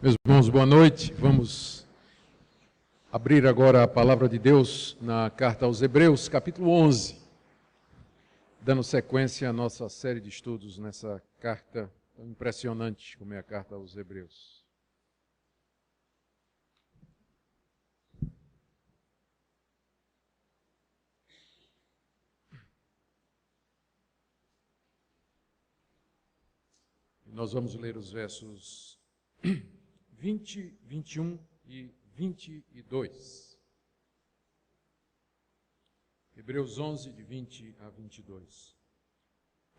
Meus irmãos, boa noite. Vamos abrir agora a palavra de Deus na carta aos Hebreus, capítulo 11, dando sequência à nossa série de estudos nessa carta tão impressionante como é a carta aos Hebreus. Nós vamos ler os versos 20, 21 e 22. Hebreus 11, de 20 a 22.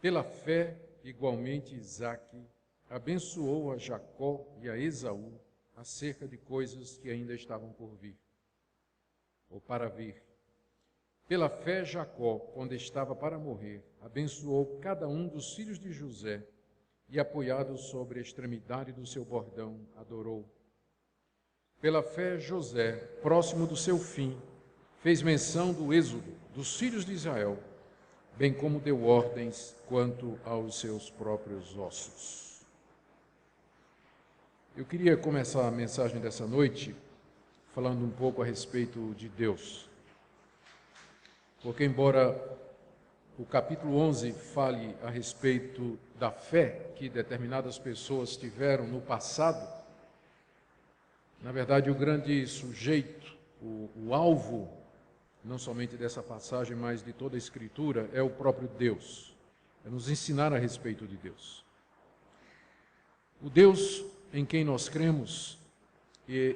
Pela fé, igualmente, Isaque abençoou a Jacó e a Esaú acerca de coisas que ainda estavam por vir, ou para vir. Pela fé, Jacó, quando estava para morrer, abençoou cada um dos filhos de José, e apoiado sobre a extremidade do seu bordão, adorou. Pela fé, José, próximo do seu fim, fez menção do êxodo dos filhos de Israel, bem como deu ordens quanto aos seus próprios ossos. Eu queria começar a mensagem dessa noite falando um pouco a respeito de Deus. Porque embora o capítulo 11 fale a respeito da fé que determinadas pessoas tiveram no passado, na verdade o grande sujeito, o alvo, não somente dessa passagem, mas de toda a Escritura, é o próprio Deus. É nos ensinar a respeito de Deus. O Deus em quem nós cremos é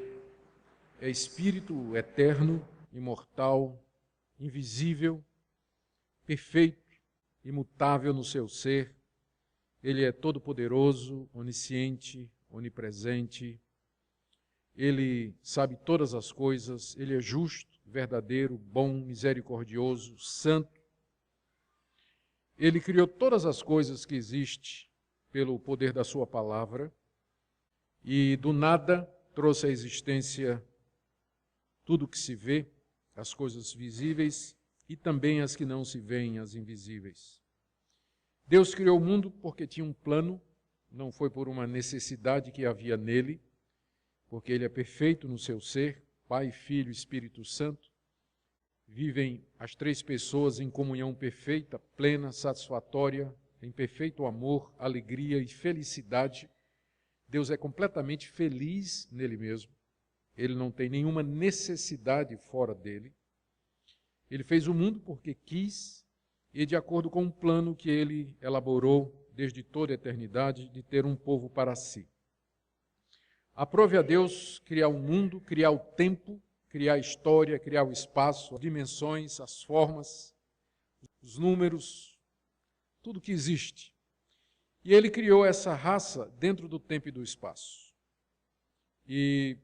Espírito eterno, imortal, invisível, perfeito, imutável no seu ser. Ele é todo-poderoso, onisciente, onipresente. Ele sabe todas as coisas. Ele é justo, verdadeiro, bom, misericordioso, santo. Ele criou todas as coisas que existem pelo poder da sua palavra e do nada trouxe à existência tudo que se vê, as coisas visíveis e também as que não se veem, as invisíveis. Deus criou o mundo porque tinha um plano, não foi por uma necessidade que havia nele, porque ele é perfeito no seu ser, Pai, Filho e Espírito Santo. Vivem as três pessoas em comunhão perfeita, plena, satisfatória, em perfeito amor, alegria e felicidade. Deus é completamente feliz nele mesmo. Ele não tem nenhuma necessidade fora dele. Ele fez o mundo porque quis e de acordo com um plano que ele elaborou desde toda a eternidade de ter um povo para si. Aprove a Deus criar o mundo, criar o tempo, criar a história, criar o espaço, as dimensões, as formas, os números, tudo que existe. E ele criou essa raça dentro do tempo e do espaço. E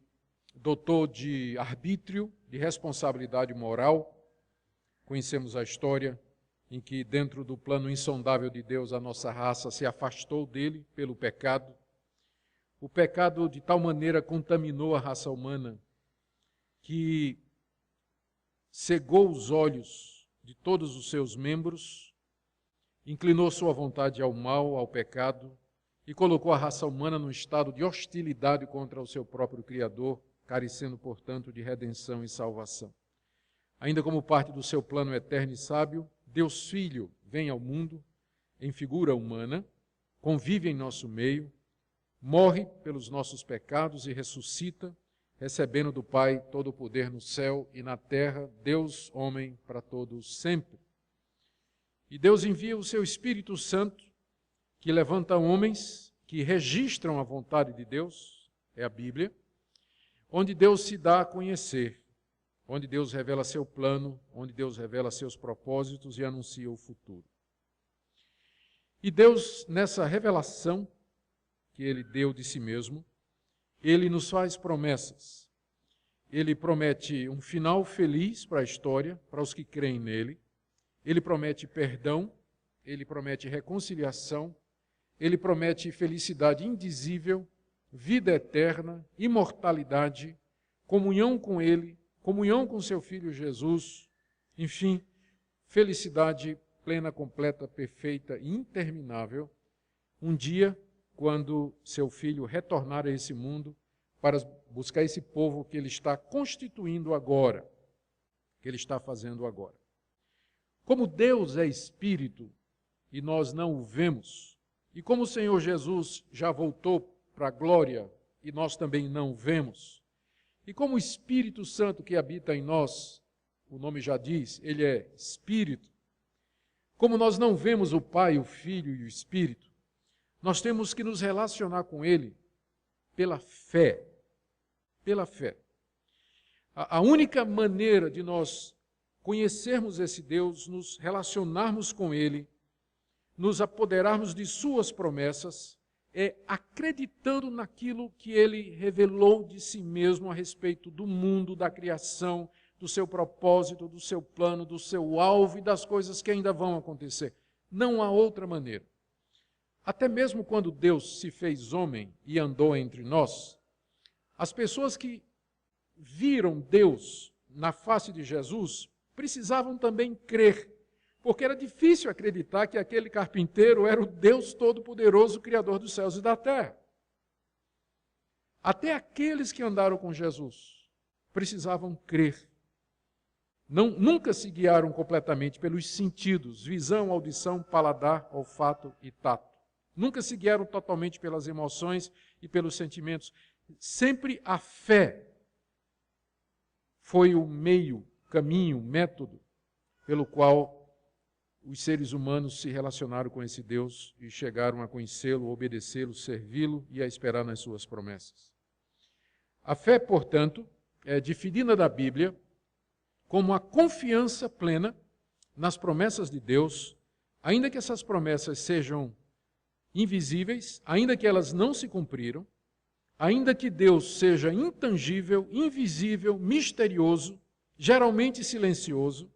dotou de arbítrio, de responsabilidade moral. Conhecemos a história em que, dentro do plano insondável de Deus, a nossa raça se afastou dele pelo pecado. O pecado de tal maneira contaminou a raça humana que cegou os olhos de todos os seus membros, inclinou sua vontade ao mal, ao pecado, e colocou a raça humana num estado de hostilidade contra o seu próprio Criador, carecendo, portanto, de redenção e salvação. Ainda como parte do seu plano eterno e sábio, Deus Filho vem ao mundo em figura humana, convive em nosso meio, morre pelos nossos pecados e ressuscita, recebendo do Pai todo o poder no céu e na terra, Deus, homem, para todos sempre. E Deus envia o seu Espírito Santo, que levanta homens que registram a vontade de Deus, é a Bíblia, onde Deus se dá a conhecer, onde Deus revela seu plano, onde Deus revela seus propósitos e anuncia o futuro. E Deus, nessa revelação que Ele deu de si mesmo, Ele nos faz promessas. Ele promete um final feliz para a história, para os que creem nele. Ele promete perdão, Ele promete reconciliação, Ele promete felicidade indizível, vida eterna, imortalidade, comunhão com Ele, comunhão com seu Filho Jesus, enfim, felicidade plena, completa, perfeita e interminável. Um dia, quando seu Filho retornar a esse mundo para buscar esse povo que ele está constituindo agora, que ele está fazendo agora. Como Deus é espírito e nós não o vemos, e como o Senhor Jesus já voltou para a glória e nós também não o vemos, e como o Espírito Santo que habita em nós, o nome já diz, ele é espírito, como nós não vemos o Pai, o Filho e o Espírito, nós temos que nos relacionar com ele pela fé. Pela fé. A única maneira de nós conhecermos esse Deus, nos relacionarmos com ele, nos apoderarmos de suas promessas, é acreditando naquilo que ele revelou de si mesmo a respeito do mundo, da criação, do seu propósito, do seu plano, do seu alvo e das coisas que ainda vão acontecer. Não há outra maneira. Até mesmo quando Deus se fez homem e andou entre nós, as pessoas que viram Deus na face de Jesus precisavam também crer, porque era difícil acreditar que aquele carpinteiro era o Deus Todo-Poderoso, Criador dos céus e da terra. Até aqueles que andaram com Jesus precisavam crer. Nunca se guiaram completamente pelos sentidos, visão, audição, paladar, olfato e tato. Nunca se guiaram totalmente pelas emoções e pelos sentimentos. Sempre a fé foi o meio, caminho, método pelo qual os seres humanos se relacionaram com esse Deus e chegaram a conhecê-lo, obedecê-lo, servi-lo e a esperar nas suas promessas. A fé, portanto, é definida da Bíblia como a confiança plena nas promessas de Deus, ainda que essas promessas sejam invisíveis, ainda que elas não se cumpriram, ainda que Deus seja intangível, invisível, misterioso, geralmente silencioso.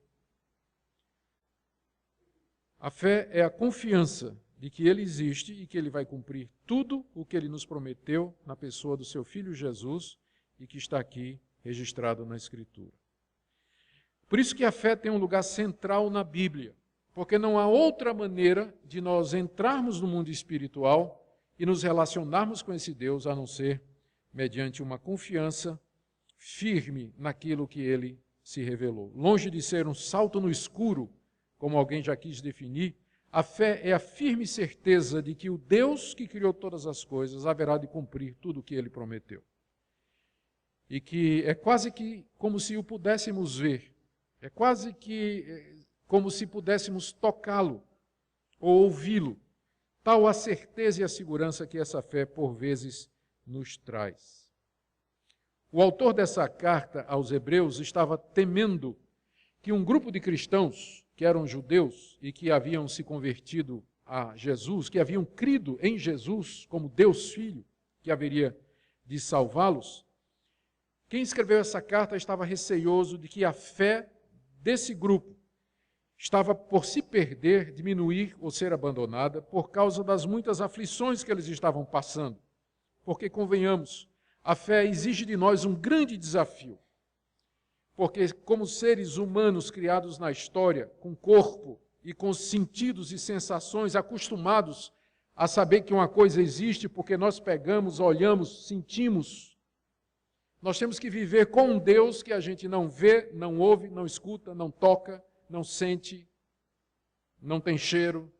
A fé é a confiança de que Ele existe e que Ele vai cumprir tudo o que Ele nos prometeu na pessoa do seu Filho Jesus e que está aqui registrado na Escritura. Por isso que a fé tem um lugar central na Bíblia, porque não há outra maneira de nós entrarmos no mundo espiritual e nos relacionarmos com esse Deus a não ser mediante uma confiança firme naquilo que Ele se revelou. Longe de ser um salto no escuro, como alguém já quis definir, a fé é a firme certeza de que o Deus que criou todas as coisas haverá de cumprir tudo o que Ele prometeu. E que é quase que como se o pudéssemos ver, é quase que como se pudéssemos tocá-lo ou ouvi-lo, tal a certeza e a segurança que essa fé, por vezes, nos traz. O autor dessa carta aos Hebreus estava temendo que um grupo de cristãos, que eram judeus e que haviam se convertido a Jesus, que haviam crido em Jesus como Deus Filho, que haveria de salvá-los, quem escreveu essa carta estava receioso de que a fé desse grupo estava por se perder, diminuir ou ser abandonada por causa das muitas aflições que eles estavam passando. Porque, convenhamos, a fé exige de nós um grande desafio. Porque, como seres humanos criados na história, com corpo e com sentidos e sensações acostumados a saber que uma coisa existe porque nós pegamos, olhamos, sentimos, nós temos que viver com um Deus que a gente não vê, não ouve, não escuta, não toca, não sente, não tem cheiro.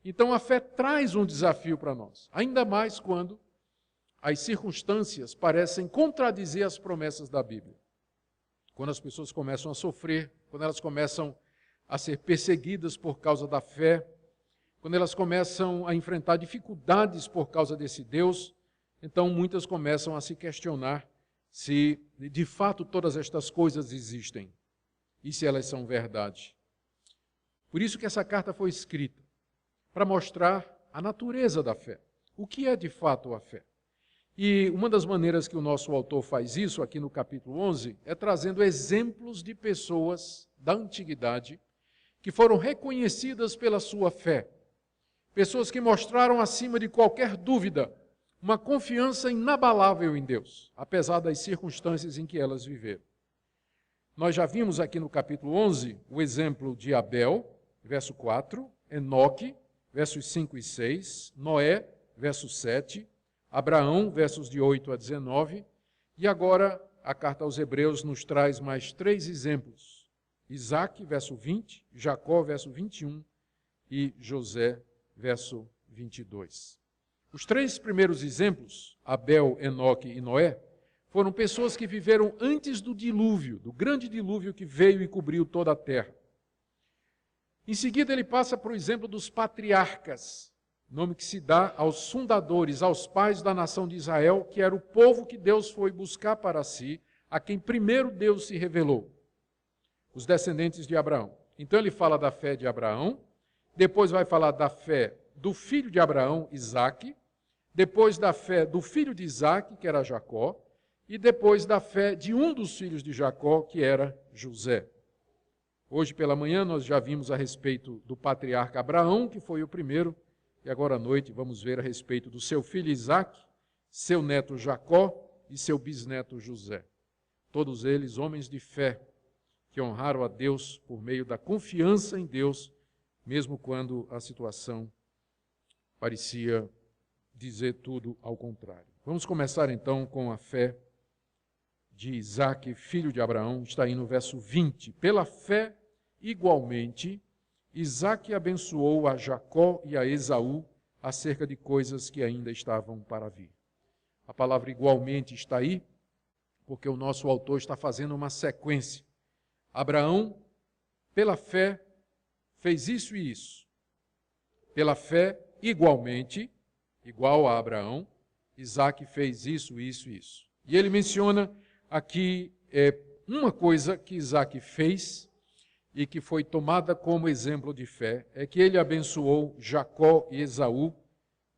Então a fé traz um desafio para nós, ainda mais quando as circunstâncias parecem contradizer as promessas da Bíblia. Quando as pessoas começam a sofrer, quando elas começam a ser perseguidas por causa da fé, quando elas começam a enfrentar dificuldades por causa desse Deus, então muitas começam a se questionar se de fato todas estas coisas existem e se elas são verdade. Por isso que essa carta foi escrita, para mostrar a natureza da fé. O que é de fato a fé? E uma das maneiras que o nosso autor faz isso, aqui no capítulo 11, é trazendo exemplos de pessoas da antiguidade que foram reconhecidas pela sua fé. Pessoas que mostraram, acima de qualquer dúvida, uma confiança inabalável em Deus, apesar das circunstâncias em que elas viveram. Nós já vimos aqui no capítulo 11 o exemplo de Abel, verso 4, Enoque, versos 5 e 6, Noé, verso 7, Abraão, versos de 8 a 19, e agora a carta aos Hebreus nos traz mais 3 exemplos. Isaque, verso 20, Jacó, verso 21 e José, verso 22. Os 3 primeiros exemplos, Abel, Enoque e Noé, foram pessoas que viveram antes do dilúvio, do grande dilúvio que veio e cobriu toda a terra. Em seguida, ele passa para o exemplo dos patriarcas, nome que se dá aos fundadores, aos pais da nação de Israel, que era o povo que Deus foi buscar para si, a quem primeiro Deus se revelou, os descendentes de Abraão. Então ele fala da fé de Abraão, depois vai falar da fé do filho de Abraão, Isaque, depois da fé do filho de Isaque, que era Jacó, e depois da fé de um dos filhos de Jacó, que era José. Hoje pela manhã nós já vimos a respeito do patriarca Abraão, que foi o primeiro, e agora à noite vamos ver a respeito do seu filho Isaque, seu neto Jacó e seu bisneto José. Todos eles homens de fé, que honraram a Deus por meio da confiança em Deus, mesmo quando a situação parecia dizer tudo ao contrário. Vamos começar então com a fé de Isaque, filho de Abraão, está aí no verso 20. Pela fé, igualmente, Isaque abençoou a Jacó e a Esaú acerca de coisas que ainda estavam para vir. A palavra igualmente está aí, porque o nosso autor está fazendo uma sequência. Abraão, pela fé, fez isso e isso. Pela fé, igualmente, igual a Abraão, Isaque fez isso, isso e isso. E ele menciona aqui uma coisa que Isaque fez e que foi tomada como exemplo de fé, é que ele abençoou Jacó e Esaú,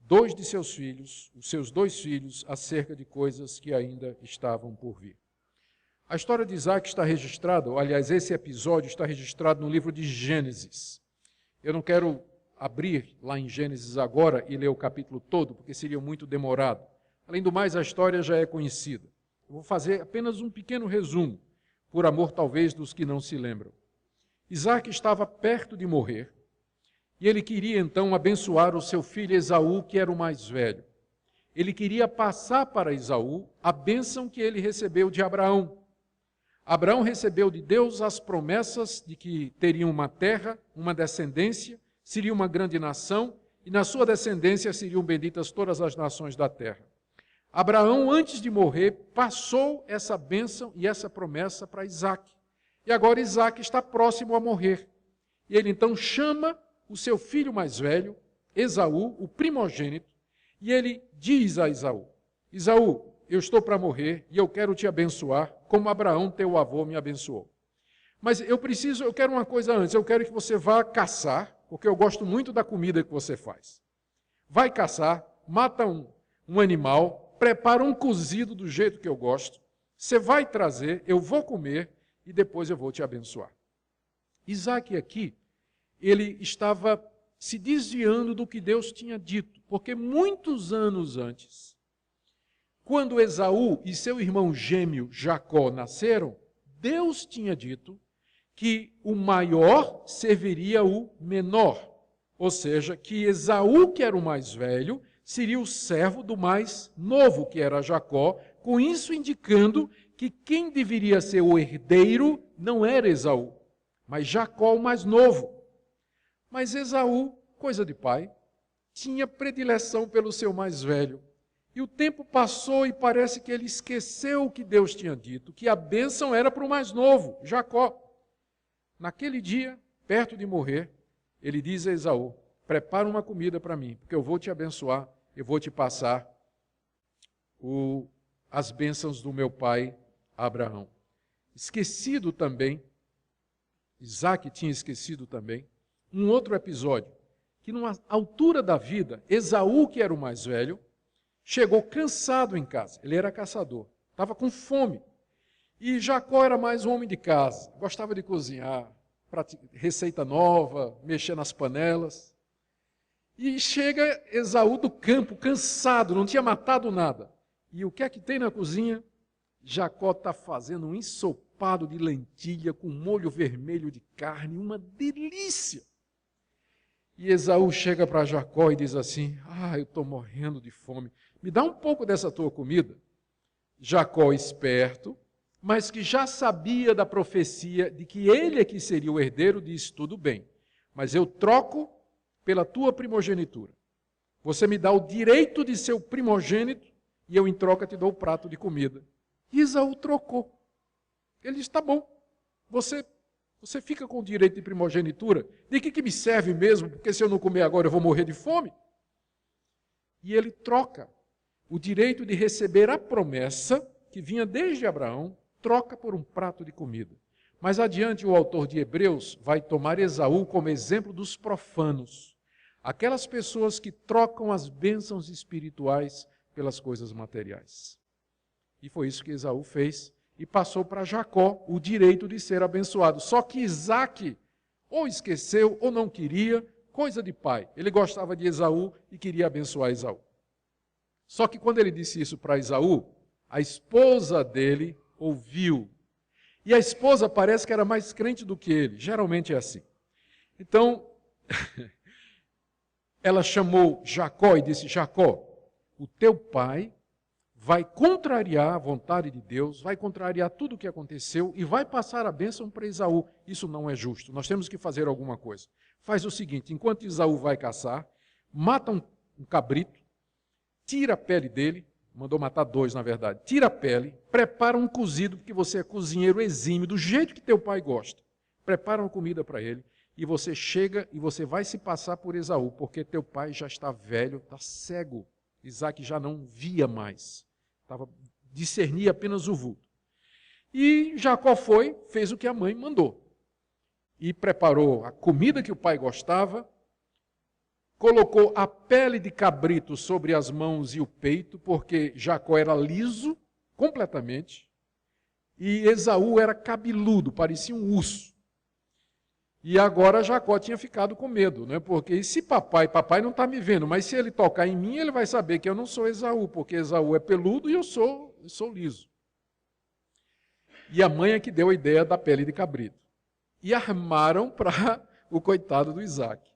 2 de seus filhos, os seus 2 filhos, acerca de coisas que ainda estavam por vir. A história de Isaque está registrada, ou, aliás, esse episódio está registrado no livro de Gênesis. Eu não quero abrir lá em Gênesis agora e ler o capítulo todo, porque seria muito demorado. Além do mais, a história já é conhecida. Eu vou fazer apenas um pequeno resumo, por amor talvez dos que não se lembram. Isaque estava perto de morrer, e ele queria então abençoar o seu filho Esaú, que era o mais velho. Ele queria passar para Esaú a bênção que ele recebeu de Abraão. Abraão recebeu de Deus as promessas de que teria uma terra, uma descendência, seria uma grande nação, e na sua descendência seriam benditas todas as nações da terra. Abraão, antes de morrer, passou essa bênção e essa promessa para Isaque. E agora Isaque está próximo a morrer. E ele então chama o seu filho mais velho, Esaú, o primogênito, e ele diz a Esaú: Esaú, eu estou para morrer e eu quero te abençoar, como Abraão, teu avô, me abençoou. Mas eu quero uma coisa antes, eu quero que você vá caçar, porque eu gosto muito da comida que você faz. Vai caçar, mata um animal, prepara um cozido do jeito que eu gosto, você vai trazer, eu vou comer e depois eu vou te abençoar. Isaque aqui, ele estava se desviando do que Deus tinha dito, porque muitos anos antes, quando Esaú e seu irmão gêmeo Jacó nasceram, Deus tinha dito que o maior serviria o menor. Ou seja, que Esaú, que era o mais velho, seria o servo do mais novo, que era Jacó, com isso indicando que quem deveria ser o herdeiro não era Esaú, mas Jacó, o mais novo. Mas Esaú, coisa de pai, tinha predileção pelo seu mais velho. E o tempo passou e parece que ele esqueceu o que Deus tinha dito, que a bênção era para o mais novo, Jacó. Naquele dia, perto de morrer, ele diz a Esaú: prepara uma comida para mim, porque eu vou te abençoar, eu vou te passar as bênçãos do meu pai Abraão. Esquecido também, Isaque tinha esquecido também, um outro episódio, que numa altura da vida, Esaú, que era o mais velho, chegou cansado em casa, ele era caçador, estava com fome. E Jacó era mais um homem de casa, gostava de cozinhar, receita nova, mexer nas panelas. E chega Esaú do campo, cansado, não tinha matado nada. E o que é que tem na cozinha? Jacó está fazendo um ensopado de lentilha com molho vermelho de carne, uma delícia. E Esaú chega para Jacó e diz assim: eu estou morrendo de fome, Me dá um pouco dessa tua comida. Jacó, esperto, mas que já sabia da profecia de que ele é que seria o herdeiro, disse, tudo bem, mas eu troco pela tua primogenitura. Você me dá o direito de ser o primogênito e eu em troca te dou o prato de comida. E Esaú trocou. Ele disse, tá bom, você fica com o direito de primogenitura, de que me serve mesmo, porque se eu não comer agora eu vou morrer de fome? E ele troca o direito de receber a promessa, que vinha desde Abraão, troca por um prato de comida. Mais adiante, o autor de Hebreus vai tomar Esaú como exemplo dos profanos, aquelas pessoas que trocam as bênçãos espirituais pelas coisas materiais. E foi isso que Esaú fez, e passou para Jacó o direito de ser abençoado. Só que Isaac ou esqueceu ou não queria, coisa de pai. Ele gostava de Esaú e queria abençoar Esaú. Só que quando ele disse isso para Esaú, a esposa dele ouviu. E a esposa parece que era mais crente do que ele. Geralmente é assim. Então, ela chamou Jacó e disse, Jacó, o teu pai vai contrariar a vontade de Deus, vai contrariar tudo o que aconteceu e vai passar a bênção para Esaú. Isso não é justo, nós temos que fazer alguma coisa. Faz o seguinte, enquanto Esaú vai caçar, mata um cabrito, tira a pele dele, mandou matar 2 na verdade, tira a pele, prepara um cozido, porque você é cozinheiro exímio, do jeito que teu pai gosta. Prepara uma comida para ele e você chega e você vai se passar por Esaú, porque teu pai já está velho, está cego. Isaac já não via mais. Discernia apenas o vulto. E Jacó fez o que a mãe mandou. E preparou a comida que o pai gostava, colocou a pele de cabrito sobre as mãos e o peito, porque Jacó era liso, completamente, e Esaú era cabeludo, parecia um urso. E agora Jacó tinha ficado com medo, né? Porque se papai não está me vendo, mas se ele tocar em mim, ele vai saber que eu não sou Esaú, porque Esaú é peludo e eu sou liso. E a mãe é que deu a ideia da pele de cabrito. E armaram para o coitado do Isaac.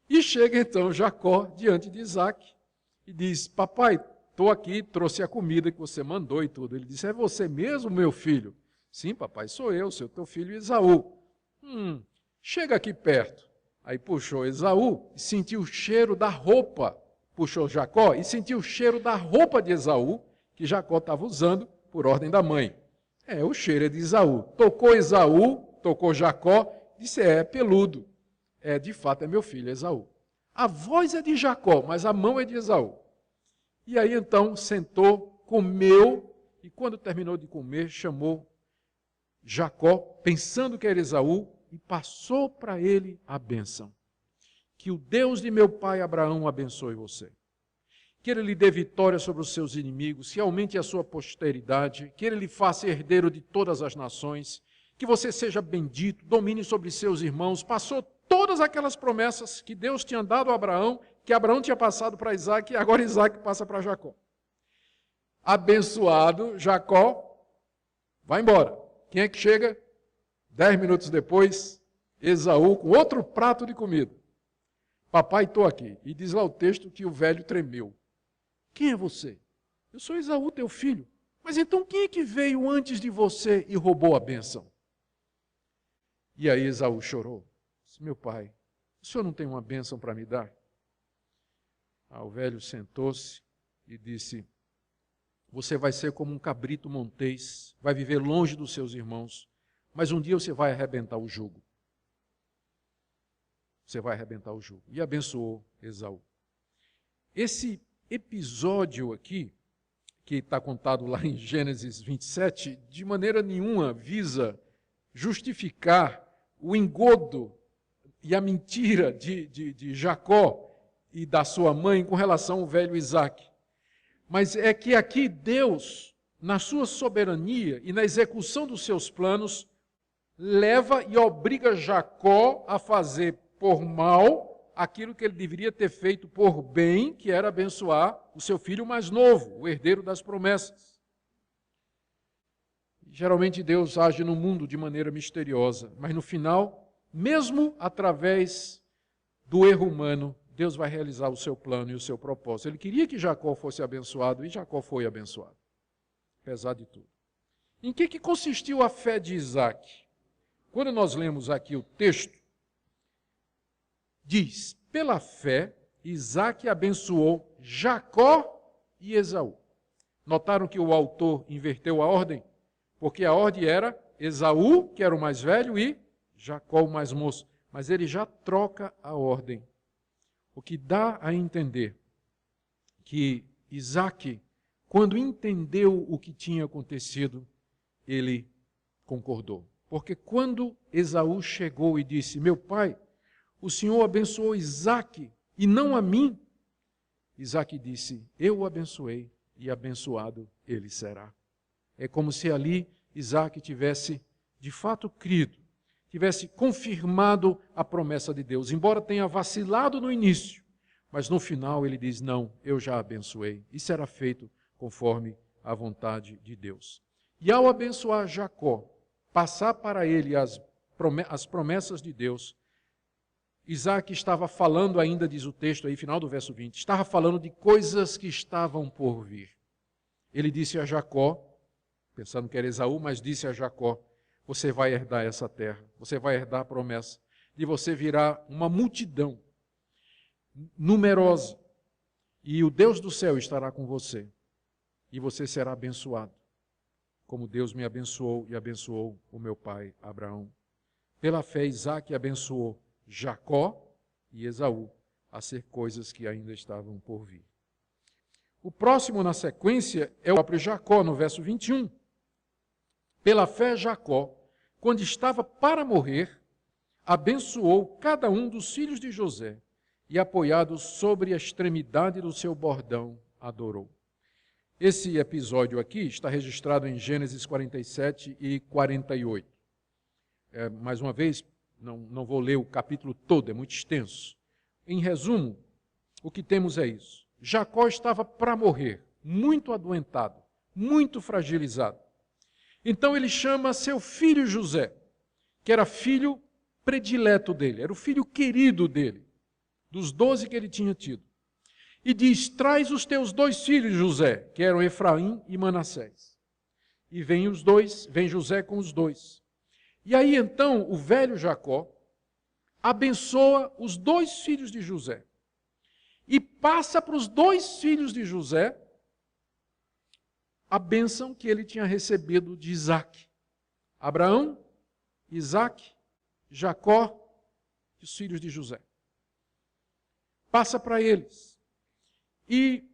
E chega então Jacó diante de Isaac e diz, papai, estou aqui, trouxe a comida que você mandou e tudo. Ele disse, é você mesmo, meu filho? Sim, papai, sou eu, seu teu filho Esaú. Chega aqui perto. Aí puxou Esaú e sentiu o cheiro da roupa. Puxou Jacó e sentiu o cheiro da roupa de Esaú, que Jacó estava usando por ordem da mãe. O cheiro é de Esaú. Tocou Esaú, tocou Jacó, disse, é peludo. De fato, é meu filho, Esaú. A voz é de Jacó, mas a mão é de Esaú. E aí então sentou, comeu, e quando terminou de comer, chamou Jacó, pensando que era Esaú, e passou para ele a bênção. Que o Deus de meu pai Abraão abençoe você. Que ele lhe dê vitória sobre os seus inimigos, que aumente a sua posteridade, que ele lhe faça herdeiro de todas as nações, que você seja bendito, domine sobre seus irmãos. Passou todas aquelas promessas que Deus tinha dado a Abraão, que Abraão tinha passado para Isaac, e agora Isaac passa para Jacó. Abençoado, Jacó vai embora. Quem é que chega? 10 minutos depois, Esaú com outro prato de comida. Papai, estou aqui. E diz lá o texto que o velho tremeu. Quem é você? Eu sou Esaú, teu filho. Mas então quem é que veio antes de você e roubou a bênção? E aí Esaú chorou. Disse, meu pai, o senhor não tem uma bênção para me dar? O velho sentou-se e disse, você vai ser como um cabrito montês, vai viver longe dos seus irmãos, mas um dia você vai arrebentar o jugo. Você vai arrebentar o jugo. E abençoou Esaú. Esse episódio aqui, que está contado lá em Gênesis 27, de maneira nenhuma visa justificar o engodo e a mentira de Jacó e da sua mãe com relação ao velho Isaac. Mas é que aqui Deus, na sua soberania e na execução dos seus planos, leva e obriga Jacó a fazer por mal aquilo que ele deveria ter feito por bem, que era abençoar o seu filho mais novo, o herdeiro das promessas. Geralmente Deus age no mundo de maneira misteriosa, mas no final, mesmo através do erro humano, Deus vai realizar o seu plano e o seu propósito. Ele queria que Jacó fosse abençoado, e Jacó foi abençoado, apesar de tudo. Em que consistiu a fé de Isaac? Quando nós lemos aqui o texto, diz, pela fé, Isaac abençoou Jacó e Esaú. Notaram que o autor inverteu a ordem? Porque a ordem era Esaú, que era o mais velho, e Jacó, o mais moço. Mas ele já troca a ordem. O que dá a entender que Isaac, quando entendeu o que tinha acontecido, ele concordou. Porque quando Esaú chegou e disse, meu pai, o Senhor abençoou Isaac e não a mim, Isaac disse, eu o abençoei e abençoado ele será. É como se ali Isaac tivesse de fato crido, tivesse confirmado a promessa de Deus, embora tenha vacilado no início, mas no final ele diz, não, eu já abençoei. E será feito conforme a vontade de Deus. E ao abençoar Jacó, passar para ele as promessas de Deus, Isaac estava falando ainda, diz o texto aí, final do verso 20, estava falando de coisas que estavam por vir. Ele disse a Jacó, pensando que era Esaú, mas disse a Jacó, você vai herdar essa terra, você vai herdar a promessa, de você virá uma multidão numerosa, e o Deus do céu estará com você, e você será abençoado, como Deus me abençoou e abençoou o meu pai Abraão. Pela fé, Isaac abençoou Jacó e Esaú a ser coisas que ainda estavam por vir. O próximo na sequência é o próprio Jacó, no verso 21. Pela fé, Jacó, quando estava para morrer, abençoou cada um dos filhos de José e, apoiado sobre a extremidade do seu bordão, adorou. Esse episódio aqui está registrado em Gênesis 47 e 48. Mais uma vez, não vou ler o capítulo todo, é muito extenso. Em resumo, o que temos é isso. Jacó estava para morrer, muito adoentado, muito fragilizado. Então ele chama seu filho José, que era filho predileto dele, era o filho querido dele, dos 12 que ele tinha tido. E diz, traz os teus 2 filhos, José, que eram Efraim e Manassés. E vem José com os 2. E aí então o velho Jacó abençoa os 2 filhos de José. E passa para os 2 filhos de José a bênção que ele tinha recebido de Isaac. Abraão, Isaac, Jacó e os filhos de José. Passa para eles. E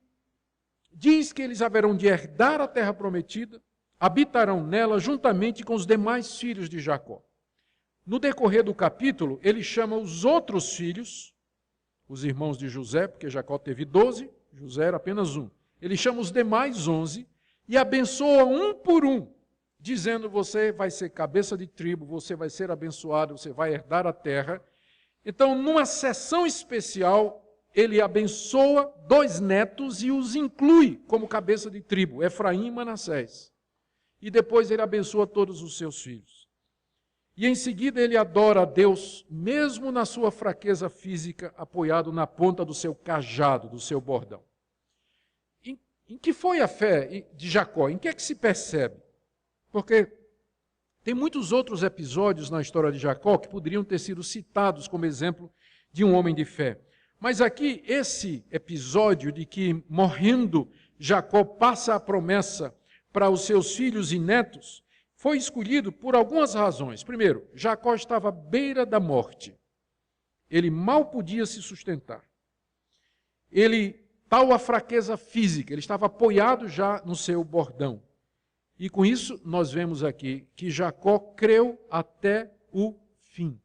diz que eles haverão de herdar a terra prometida, habitarão nela juntamente com os demais filhos de Jacó. No decorrer do capítulo, ele chama os outros filhos, os irmãos de José, porque Jacó teve 12, José era apenas 1. Ele chama os demais 11 e abençoa um por um, dizendo, você vai ser cabeça de tribo, você vai ser abençoado, você vai herdar a terra. Então, numa sessão especial, ele abençoa 2 netos e os inclui como cabeça de tribo, Efraim e Manassés. E depois ele abençoa todos os seus filhos. E em seguida ele adora a Deus, mesmo na sua fraqueza física, apoiado na ponta do seu cajado, do seu bordão. Em que foi a fé de Jacó? Em que é que se percebe? Porque tem muitos outros episódios na história de Jacó que poderiam ter sido citados como exemplo de um homem de fé. Mas aqui, esse episódio de que, morrendo, Jacó passa a promessa para os seus filhos e netos, foi escolhido por algumas razões. Primeiro, Jacó estava à beira da morte. Ele mal podia se sustentar. Tal a fraqueza física, ele estava apoiado já no seu bordão. E com isso, nós vemos aqui que Jacó creu até o fim.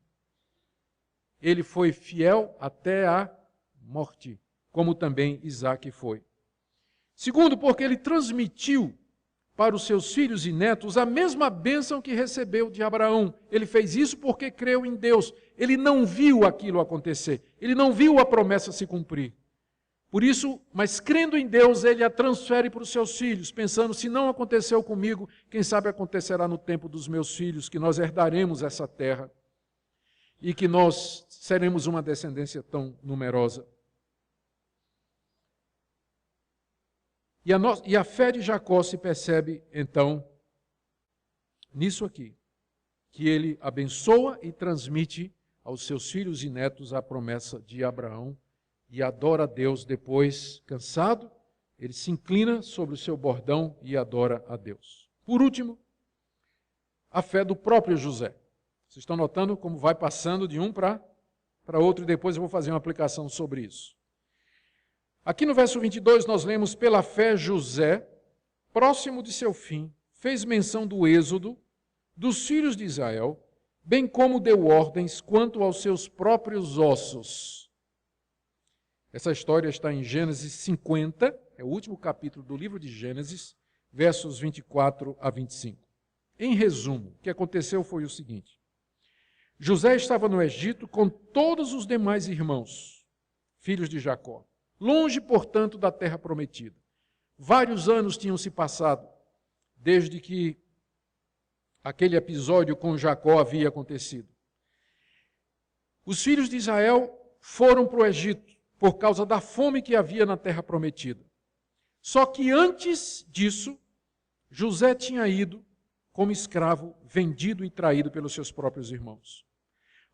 Ele foi fiel até a morte, como também Isaac foi. Segundo, porque ele transmitiu para os seus filhos e netos a mesma bênção que recebeu de Abraão. Ele fez isso porque creu em Deus. Ele não viu aquilo acontecer. Ele não viu a promessa se cumprir. Por isso, mas crendo em Deus, ele a transfere para os seus filhos, pensando, se não aconteceu comigo, quem sabe acontecerá no tempo dos meus filhos, que nós herdaremos essa terra e que nós seremos uma descendência tão numerosa. E a fé de Jacó se percebe, então, nisso aqui, que ele abençoa e transmite aos seus filhos e netos a promessa de Abraão e adora a Deus depois, cansado, ele se inclina sobre o seu bordão e adora a Deus. Por último, a fé do próprio José. Vocês estão notando como vai passando de um para outro e depois eu vou fazer uma aplicação sobre isso. Aqui no verso 22 nós lemos: pela fé José, próximo de seu fim, fez menção do êxodo dos filhos de Israel, bem como deu ordens quanto aos seus próprios ossos. Essa história está em Gênesis 50, é o último capítulo do livro de Gênesis, versos 24 a 25. Em resumo, o que aconteceu foi o seguinte: José estava no Egito com todos os demais irmãos, filhos de Jacó, longe, portanto, da terra prometida. Vários anos tinham se passado desde que aquele episódio com Jacó havia acontecido. Os filhos de Israel foram para o Egito por causa da fome que havia na terra prometida. Só que antes disso, José tinha ido como escravo, vendido e traído pelos seus próprios irmãos.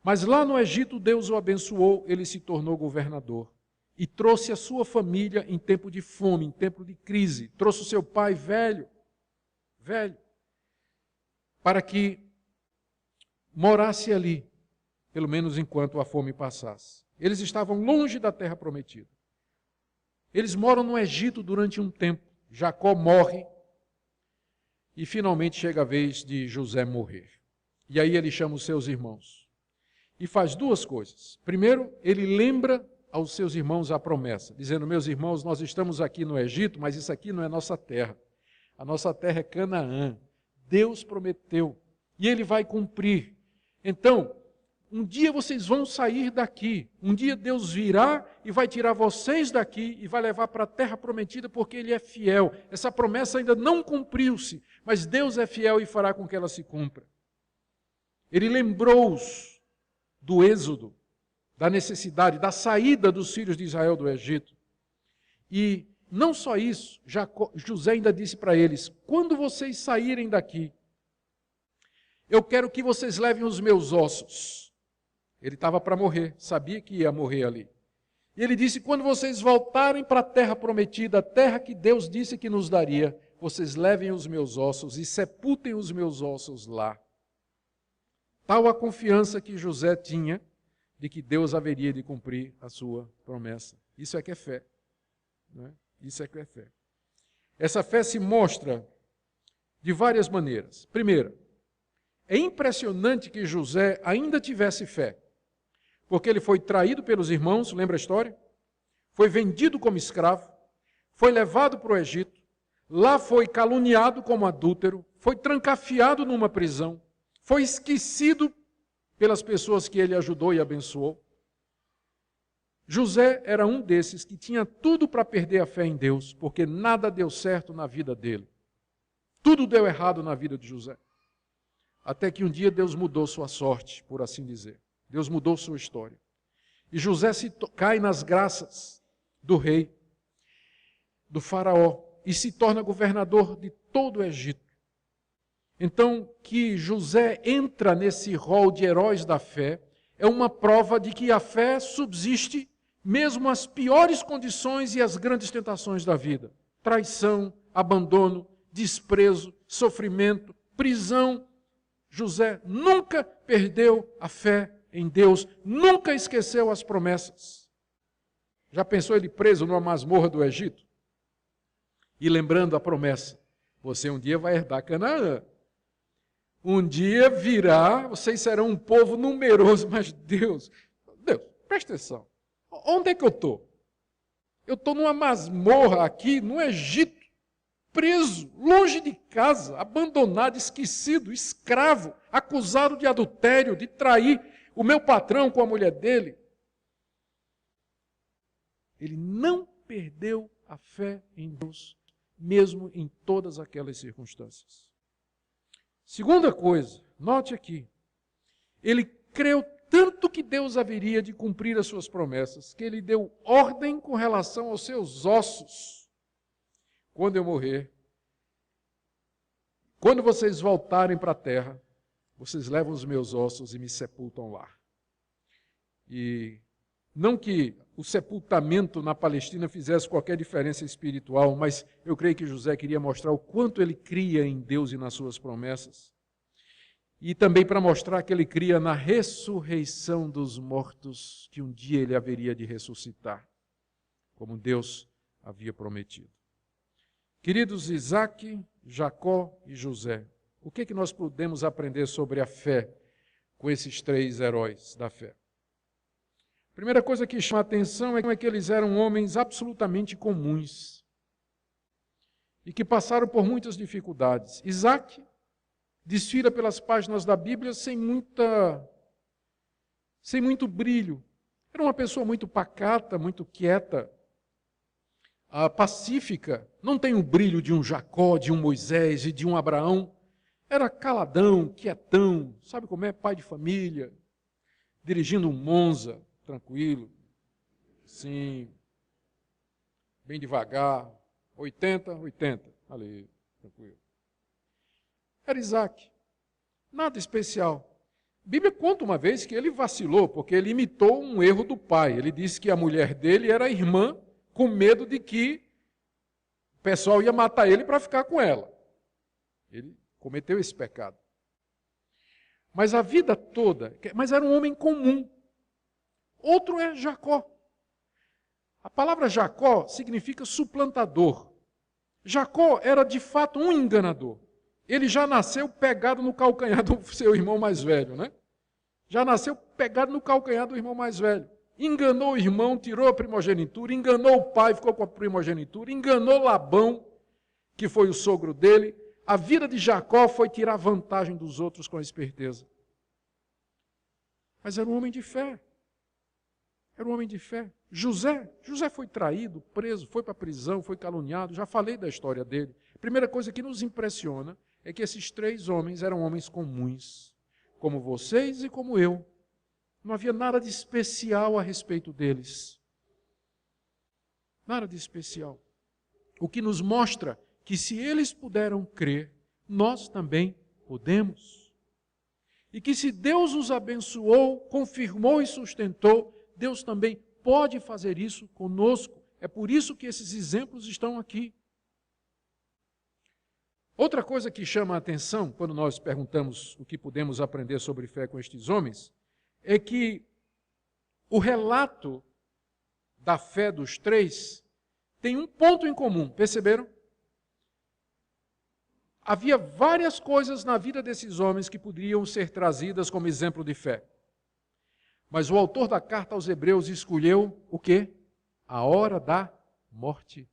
Mas lá no Egito, Deus o abençoou, ele se tornou governador. E trouxe a sua família em tempo de fome, em tempo de crise. Trouxe o seu pai velho, para que morasse ali, pelo menos enquanto a fome passasse. Eles estavam longe da terra prometida. Eles moram no Egito durante um tempo. Jacó morre e finalmente chega a vez de José morrer. E aí ele chama os seus irmãos e faz duas coisas. Primeiro, ele lembra aos seus irmãos a promessa, dizendo: meus irmãos, nós estamos aqui no Egito, mas isso aqui não é nossa terra. A nossa terra é Canaã. Deus prometeu e ele vai cumprir. Então, um dia vocês vão sair daqui, um dia Deus virá e vai tirar vocês daqui e vai levar para a terra prometida, porque ele é fiel. Essa promessa ainda não cumpriu-se, mas Deus é fiel e fará com que ela se cumpra. Ele lembrou-os do êxodo, da necessidade, da saída dos filhos de Israel do Egito. E não só isso, José ainda disse para eles: quando vocês saírem daqui, eu quero que vocês levem os meus ossos. Ele estava para morrer, sabia que ia morrer ali. E ele disse: quando vocês voltarem para a terra prometida, a terra que Deus disse que nos daria, vocês levem os meus ossos e sepultem os meus ossos lá. Tal a confiança que José tinha de que Deus haveria de cumprir a sua promessa. Isso é que é fé. Não é? Isso é que é fé. Essa fé se mostra de várias maneiras. Primeiro, é impressionante que José ainda tivesse fé, porque ele foi traído pelos irmãos, lembra a história? Foi vendido como escravo, foi levado para o Egito, lá foi caluniado como adúltero, foi trancafiado numa prisão, foi esquecido pelas pessoas que ele ajudou e abençoou. José era um desses que tinha tudo para perder a fé em Deus, porque nada deu certo na vida dele. Tudo deu errado na vida de José. Até que um dia Deus mudou sua sorte, por assim dizer. Deus mudou sua história. E José cai nas graças do rei, do faraó, e se torna governador de todo o Egito. Então, que José entra nesse rol de heróis da fé é uma prova de que a fé subsiste mesmo as piores condições e as grandes tentações da vida. Traição, abandono, desprezo, sofrimento, prisão. José nunca perdeu a fé em Deus, nunca esqueceu as promessas. Já pensou ele preso numa masmorra do Egito? E lembrando a promessa: você um dia vai herdar Canaã. Um dia virá, vocês serão um povo numeroso, mas Deus, presta atenção. Onde é que eu estou? Eu estou numa masmorra aqui no Egito, preso, longe de casa, abandonado, esquecido, escravo, acusado de adultério, de trair o meu patrão com a mulher dele. Ele não perdeu a fé em Deus, mesmo em todas aquelas circunstâncias. Segunda coisa, note aqui, ele creu tanto que Deus haveria de cumprir as suas promessas, que ele deu ordem com relação aos seus ossos. quando eu morrer, quando vocês voltarem para a terra, vocês levam os meus ossos e me sepultam lá. E não que o sepultamento na Palestina fizesse qualquer diferença espiritual, mas eu creio que José queria mostrar o quanto ele cria em Deus e nas suas promessas. E também para mostrar que ele cria na ressurreição dos mortos, que um dia ele haveria de ressuscitar, como Deus havia prometido. Queridos Isaque, Jacó e José, o que nós podemos aprender sobre a fé com esses três heróis da fé? A primeira coisa que chama a atenção é que eles eram homens absolutamente comuns e que passaram por muitas dificuldades. Isaque desfila pelas páginas da Bíblia sem muito brilho. Era uma pessoa muito pacata, muito quieta, pacífica. Não tem o brilho de um Jacó, de um Moisés e de um Abraão. Era caladão, quietão, sabe como é? Pai de família, dirigindo um Monza, tranquilo, sim, bem devagar, 80, ali, tranquilo. Era Isaque, nada especial. A Bíblia conta uma vez que ele vacilou, porque ele imitou um erro do pai. Ele disse que a mulher dele era irmã, com medo de que o pessoal ia matar ele para ficar com ela. Ele cometeu esse pecado. Mas a vida toda, mas era um homem comum. Outro é Jacó. A palavra Jacó significa suplantador. Jacó era de fato um enganador. Ele já nasceu pegado no calcanhar do seu irmão mais velho, né? Já nasceu pegado no calcanhar do irmão mais velho. Enganou o irmão, tirou a primogenitura, enganou o pai, ficou com a primogenitura, enganou Labão, que foi o sogro dele. A vida de Jacó foi tirar vantagem dos outros com a esperteza. Mas era um homem de fé. Era um homem de fé. José foi traído, preso, foi para a prisão, foi caluniado. Já falei da história dele. A primeira coisa que nos impressiona é que esses três homens eram homens comuns, como vocês e como eu. Não havia nada de especial a respeito deles. Nada de especial. O que nos mostra que se eles puderam crer, nós também podemos. E que se Deus os abençoou, confirmou e sustentou, Deus também pode fazer isso conosco. É por isso que esses exemplos estão aqui. Outra coisa que chama a atenção, quando nós perguntamos o que podemos aprender sobre fé com estes homens, é que o relato da fé dos três tem um ponto em comum, perceberam? Havia várias coisas na vida desses homens que poderiam ser trazidas como exemplo de fé. Mas o autor da carta aos Hebreus escolheu o quê? A hora da morte.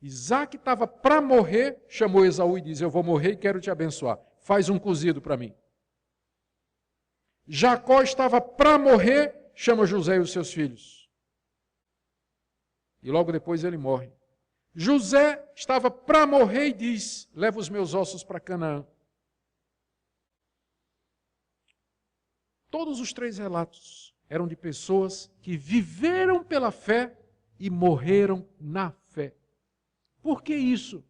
Isaque estava para morrer, chamou Esaú e disse: eu vou morrer e quero te abençoar. Faz um cozido para mim. Jacó estava para morrer, chama José e os seus filhos. E logo depois ele morre. José estava para morrer e diz: leva os meus ossos para Canaã. Todos os três relatos eram de pessoas que viveram pela fé e morreram na fé. Por que isso?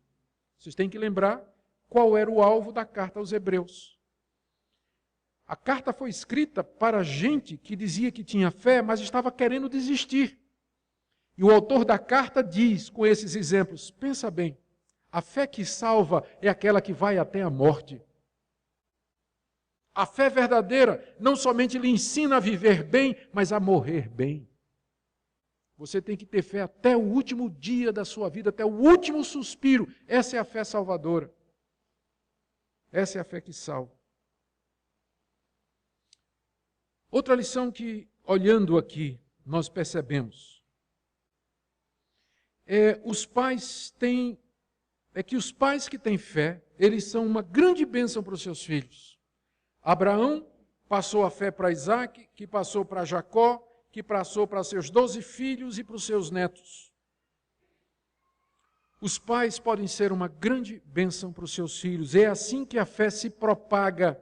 Vocês têm que lembrar qual era o alvo da carta aos Hebreus. A carta foi escrita para gente que dizia que tinha fé, mas estava querendo desistir. E o autor da carta diz, com esses exemplos, pensa bem, a fé que salva é aquela que vai até a morte. A fé verdadeira não somente lhe ensina a viver bem, mas a morrer bem. Você tem que ter fé até o último dia da sua vida, até o último suspiro. Essa é a fé salvadora. Essa é a fé que salva. Outra lição que, olhando aqui, nós percebemos é que os pais que têm fé, eles são uma grande bênção para os seus filhos. Abraão passou a fé para Isaque, que passou para Jacó, que passou para seus 12 filhos e para os seus netos. Os pais podem ser uma grande bênção para os seus filhos. É assim que a fé se propaga,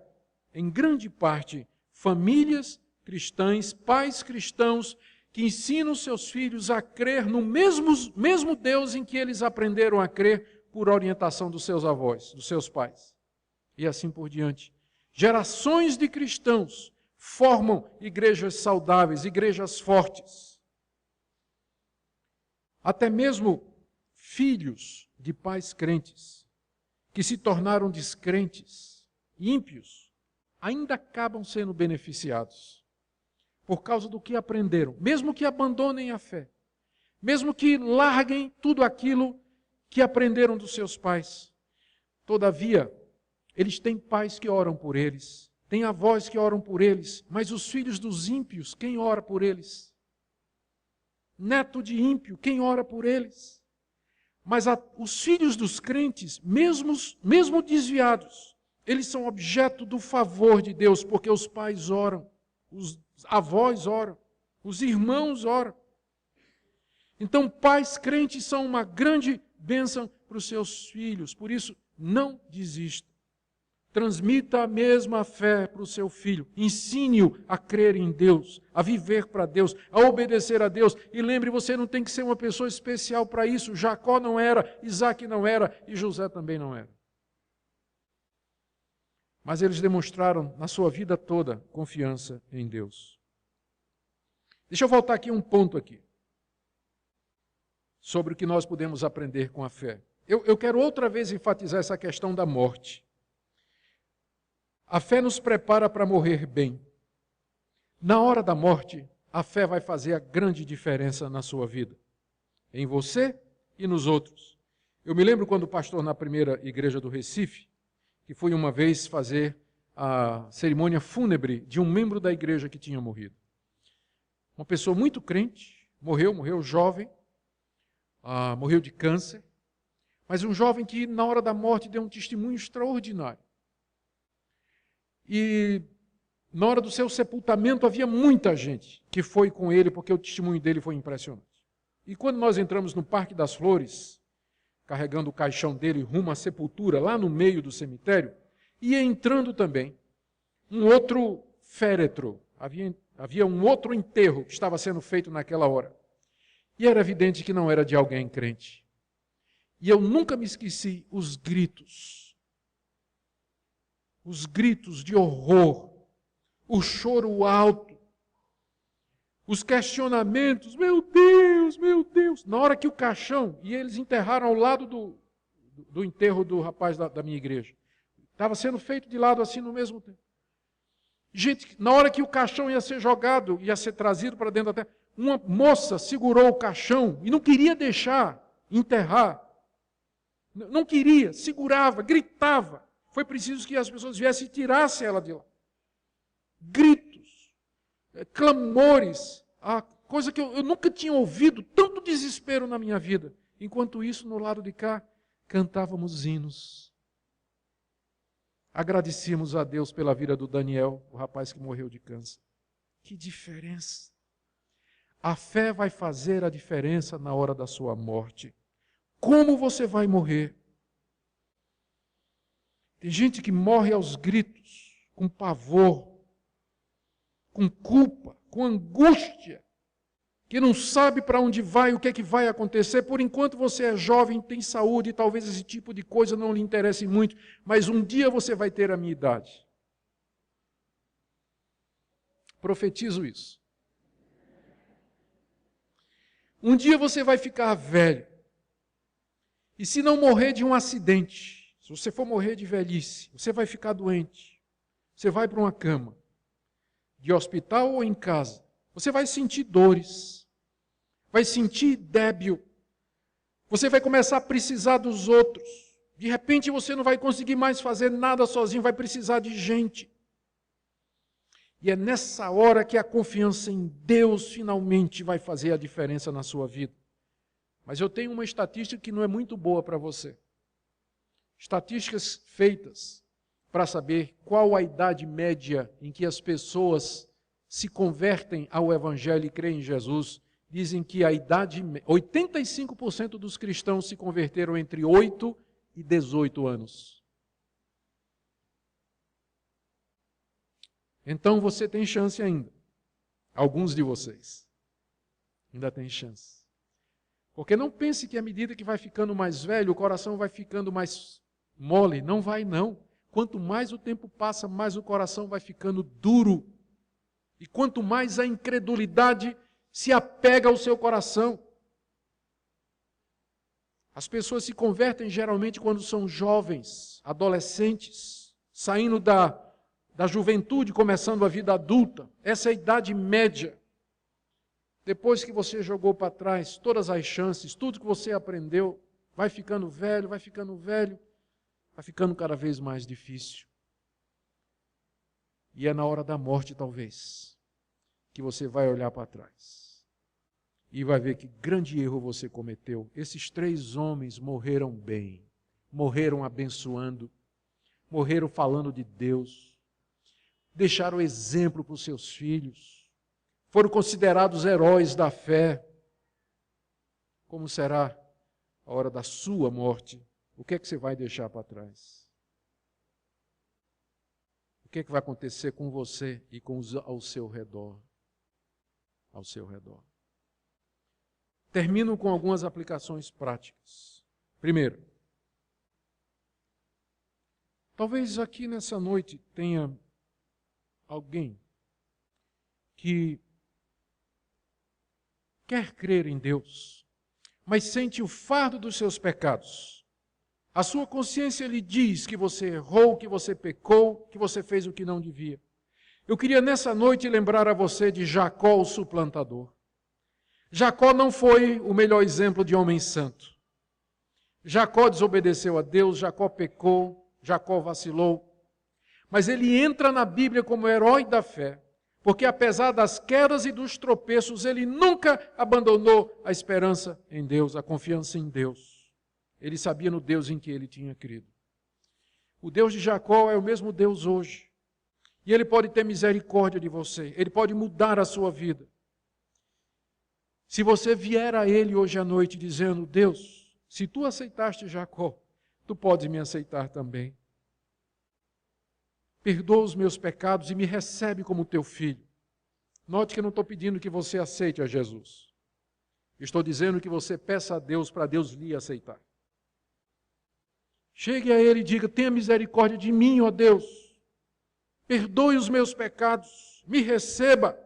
em grande parte, famílias cristãs, pais cristãos que ensina os seus filhos a crer no mesmo Deus em que eles aprenderam a crer por orientação dos seus avós, dos seus pais. E assim por diante. Gerações de cristãos formam igrejas saudáveis, igrejas fortes. Até mesmo filhos de pais crentes, que se tornaram descrentes, ímpios, ainda acabam sendo beneficiados por causa do que aprenderam, mesmo que abandonem a fé, mesmo que larguem tudo aquilo que aprenderam dos seus pais. Todavia, eles têm pais que oram por eles, têm avós que oram por eles, mas os filhos dos ímpios, quem ora por eles? Neto de ímpio, quem ora por eles? Mas os filhos dos crentes, mesmo desviados, eles são objeto do favor de Deus, porque os pais oram, os avós oram, os irmãos oram. Então, pais crentes são uma grande bênção para os seus filhos. Por isso, não desista. Transmita a mesma fé para o seu filho. Ensine-o a crer em Deus, a viver para Deus, a obedecer a Deus. E lembre, você não tem que ser uma pessoa especial para isso. Jacó não era, Isaac não era e José também não era. Mas eles demonstraram na sua vida toda confiança em Deus. Deixa eu voltar aqui um ponto aqui, sobre o que nós podemos aprender com a fé. Eu quero outra vez enfatizar essa questão da morte. A fé nos prepara para morrer bem. Na hora da morte, a fé vai fazer a grande diferença na sua vida, em você e nos outros. Eu me lembro quando o pastor na primeira igreja do Recife, que foi uma vez fazer a cerimônia fúnebre de um membro da igreja que tinha morrido. Uma pessoa muito crente, morreu jovem, morreu de câncer, mas um jovem que na hora da morte deu um testemunho extraordinário. E na hora do seu sepultamento havia muita gente que foi com ele, porque o testemunho dele foi impressionante. E quando nós entramos no Parque das Flores, carregando o caixão dele rumo à sepultura, lá no meio do cemitério, ia entrando também um outro féretro. Havia um outro enterro que estava sendo feito naquela hora. E era evidente que não era de alguém crente. E eu nunca me esqueci os gritos de horror, o choro alto, os questionamentos, meu Deus, meu Deus. Na hora que o caixão, e eles enterraram ao lado do enterro do rapaz da minha igreja, estava sendo feito de lado assim no mesmo tempo. Gente, na hora que o caixão ia ser jogado, ia ser trazido para dentro da terra, uma moça segurou o caixão e não queria deixar enterrar. Não queria, segurava, gritava. Foi preciso que as pessoas viessem e tirassem ela de lá. Gritos, clamores, coisa que eu nunca tinha ouvido, tanto desespero na minha vida. Enquanto isso, no lado de cá, cantávamos hinos. Agradecíamos a Deus pela vida do Daniel, o rapaz que morreu de câncer. Que diferença! A fé vai fazer a diferença na hora da sua morte. Como você vai morrer? Tem gente que morre aos gritos, com pavor, com culpa, com angústia, que não sabe para onde vai, o que é que vai acontecer. Por enquanto você é jovem, tem saúde, talvez esse tipo de coisa não lhe interesse muito, mas um dia você vai ter a minha idade. Profetizo isso. Um dia você vai ficar velho. E se não morrer de um acidente, se você for morrer de velhice, você vai ficar doente. Você vai para uma cama, de hospital ou em casa. Você vai sentir dores. Vai sentir débil. Você vai começar a precisar dos outros. De repente você não vai conseguir mais fazer nada sozinho, vai precisar de gente. E é nessa hora que a confiança em Deus finalmente vai fazer a diferença na sua vida. Mas eu tenho uma estatística que não é muito boa para você. Estatísticas feitas para saber qual a idade média em que as pessoas se convertem ao Evangelho e creem em Jesus, dizem que 85% dos cristãos se converteram entre 8 e 18 anos. Então você tem chance ainda, alguns de vocês. Ainda tem chance. Porque não pense que à medida que vai ficando mais velho, o coração vai ficando mais mole. Não vai, não. Quanto mais o tempo passa, mais o coração vai ficando duro. E quanto mais a incredulidade se apega ao seu coração. As pessoas se convertem geralmente quando são jovens, adolescentes, saindo da juventude, começando a vida adulta. Essa é a idade média. Depois que você jogou para trás todas as chances, tudo que você aprendeu, vai ficando velho, vai ficando cada vez mais difícil. E é na hora da morte, talvez, que você vai olhar para trás e vai ver que grande erro você cometeu. Esses 3 homens morreram bem, morreram abençoando, morreram falando de Deus, deixaram exemplo para os seus filhos, foram considerados heróis da fé. Como será a hora da sua morte? O que é que você vai deixar para trás? O que é que vai acontecer com você e com os ao seu redor? Ao seu redor. Termino com algumas aplicações práticas. Primeiro, talvez aqui nessa noite tenha alguém que quer crer em Deus, mas sente o fardo dos seus pecados. A sua consciência lhe diz que você errou, que você pecou, que você fez o que não devia. Eu queria nessa noite lembrar a você de Jacó, o suplantador. Jacó não foi o melhor exemplo de homem santo. Jacó desobedeceu a Deus, Jacó pecou, Jacó vacilou. Mas ele entra na Bíblia como herói da fé, porque apesar das quedas e dos tropeços, ele nunca abandonou a esperança em Deus, a confiança em Deus. Ele sabia no Deus em que ele tinha crido. O Deus de Jacó é o mesmo Deus hoje. E ele pode ter misericórdia de você, ele pode mudar a sua vida. Se você vier a ele hoje à noite dizendo: Deus, se tu aceitaste Jacó, tu podes me aceitar também. Perdoa os meus pecados e me recebe como teu filho. Note que eu não estou pedindo que você aceite a Jesus. Estou dizendo que você peça a Deus para Deus lhe aceitar. Chegue a ele e diga: tenha misericórdia de mim, ó Deus. Perdoe os meus pecados, me receba.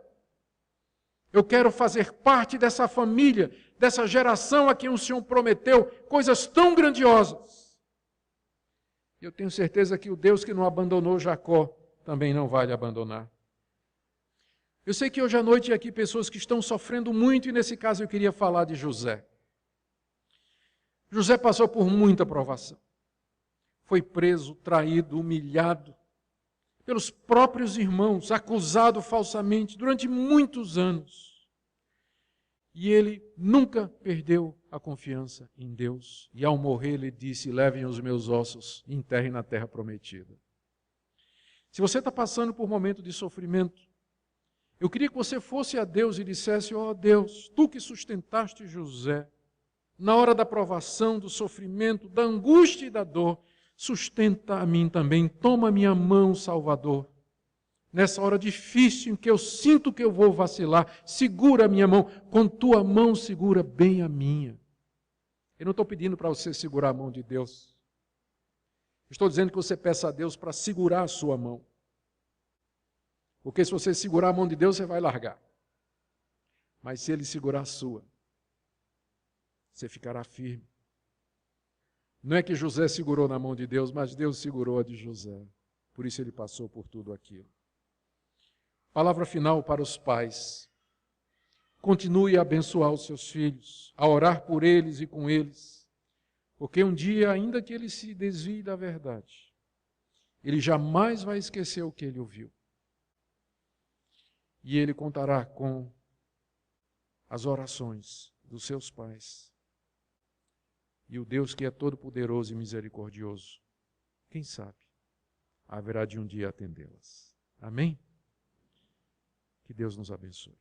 Eu quero fazer parte dessa família, dessa geração a quem o Senhor prometeu coisas tão grandiosas. Eu tenho certeza que o Deus que não abandonou Jacó também não vai lhe abandonar. Eu sei que hoje à noite aqui pessoas que estão sofrendo muito, e nesse caso eu queria falar de José. José passou por muita provação. Foi preso, traído, humilhado pelos próprios irmãos, acusado falsamente durante muitos anos. E ele nunca perdeu a confiança em Deus. E ao morrer ele disse: levem os meus ossos e enterrem na terra prometida. Se você está passando por um momento de sofrimento, eu queria que você fosse a Deus e dissesse: ó Deus, tu que sustentaste José, na hora da provação, do sofrimento, da angústia e da dor, sustenta a mim também, toma a minha mão, Salvador. Nessa hora difícil em que eu sinto que eu vou vacilar, segura a minha mão, com tua mão segura bem a minha. Eu não estou pedindo para você segurar a mão de Deus. Estou dizendo que você peça a Deus para segurar a sua mão. Porque se você segurar a mão de Deus, você vai largar. Mas se Ele segurar a sua, você ficará firme. Não é que José segurou na mão de Deus, mas Deus segurou a de José. Por isso ele passou por tudo aquilo. Palavra final para os pais. Continue a abençoar os seus filhos, a orar por eles e com eles. Porque um dia, ainda que ele se desvie da verdade, ele jamais vai esquecer o que ele ouviu. E ele contará com as orações dos seus pais. E o Deus que é todo-poderoso e misericordioso, quem sabe, haverá de um dia atendê-las. Amém? Que Deus nos abençoe.